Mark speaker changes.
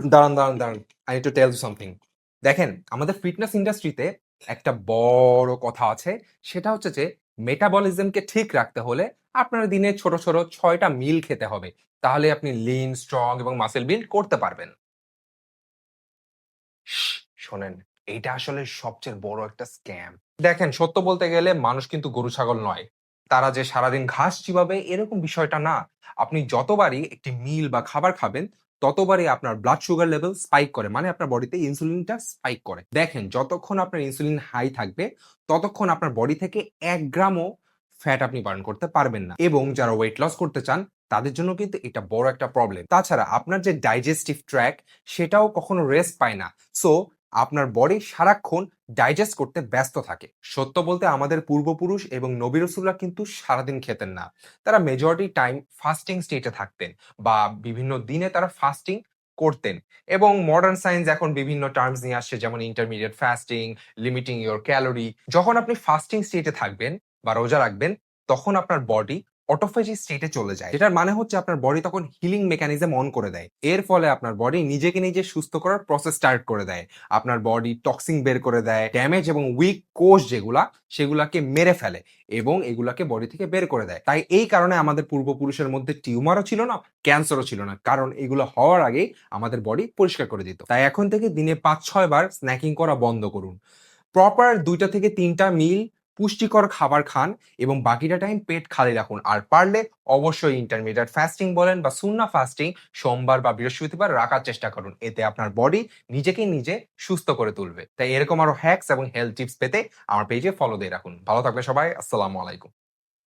Speaker 1: দাঁড়ান। I need to tell you something. দেখেন, আমাদের ফিটনেস ইন্ডাস্ট্রিতে একটা বড় কথা আছে। সেটা হচ্ছে যে মেটাবলিজমকে ঠিক রাখতে হলে আপনার দিনে ছোট ৬ টা মিল খেতে হবে। তাহলে আপনি লিন, স্ট্রং এবং মাসল বিল্ড করতে পারবেন। শশ, শোনেন, এইটা আসলে সবচেয়ে বড় একটা স্ক্যাম। দেখেন, সত্য বলতে গেলে মানুষ কিন্তু গরু ছাগল নয়। তারা যে সারাদিন ঘাস চিবাবে এরকম বিষয়টা না। আপনি যতবারই একটি মিল বা খাবার খাবেন, ততবারই আপনার ব্লাড সুগার লেভেল স্পাইক করে। মানে আপনার বডিতে ইনসুলিনটা স্পাইক করে। দেখেন, যতক্ষণ আপনার ইনসুলিন হাই থাকবে, ততক্ষণ আপনার বডি থেকে ১ গ্রামও ফ্যাট আপনি বার্ন করতে পারবেন না। এবং যারা ওয়েট লস করতে চান, তাদের জন্য কিন্তু এটা বড় একটা প্রবলেম। তাছাড়া আপনার যে ডাইজেস্টিভ ট্র্যাক্ট, সেটাও কখনো রেস্ট পায় না। সো আপনার বডি সারাক্ষণ ডাইজেস্ট করতে ব্যস্ত থাকে। সত্য বলতে আমাদের পূর্বপুরুষ এবং নবী রাসূলরা কিন্তু সারাদিন খেতেন না। তারা মেজরিটি টাইম ফাস্টিং স্টেটে থাকতেন বা বিভিন্ন দিনে তারা ফাস্টিং করতেন। এবং মডার্ন সায়েন্স এখন বিভিন্ন টার্মস নিয়ে আসছে, যেমন intermediate fasting, limiting your calorie. যখন আপনি ফাস্টিং স্টেটে থাকবেন বা রোজা রাখবেন, তখন আপনার বডি অটোফেজি স্টেটে চলে যায়। এটার মানে হচ্ছে আপনার বডি তখন হিলিং মেকানিজম অন করে দেয়। এর ফলে আপনার বডি নিজেকে নিজে সুস্থ করার প্রসেস স্টার্ট করে দেয়। আপনার বডি টক্সিন বের করে দেয়, ড্যামেজ এবং উইক কোষ যেগুলা, সেগুলাকে মেরে ফেলে এবং এগুলাকে বডি থেকে বের করে দেয়। তাই এই কারণে আমাদের পূর্বপুরুষের মধ্যে টিউমারও ছিল না, ক্যান্সারও ছিল না। কারণ এগুলো হওয়ার আগেই আমাদের বডি পরিষ্কার করে দিত। তাই এখন থেকে দিনে ৫-৬ বার স্ন্যাকিং করা বন্ধ করুন। প্রপার ২টা থেকে ৩টা মিল পুষ্টিকর খাবার খান এবং বাকিটা টাইম পেট খালি রাখুন। আর পারলে অবশ্যই ইন্টারমিডিয়েট ফাস্টিং বলেন বা সুন্নাহ ফাস্টিং সোমবার বা বৃহস্পতিবার রাখার চেষ্টা করুন। এতে আপনার বডি নিজেকে নিজে সুস্থ করে তুলবে। তাই এরকম আরো হ্যাকস এবং হেলথ টিপস পেতে আমার পেজে ফলো দিয়ে রাখুন। ভালো থাকবেন সবাই। আসসালামু আলাইকুম।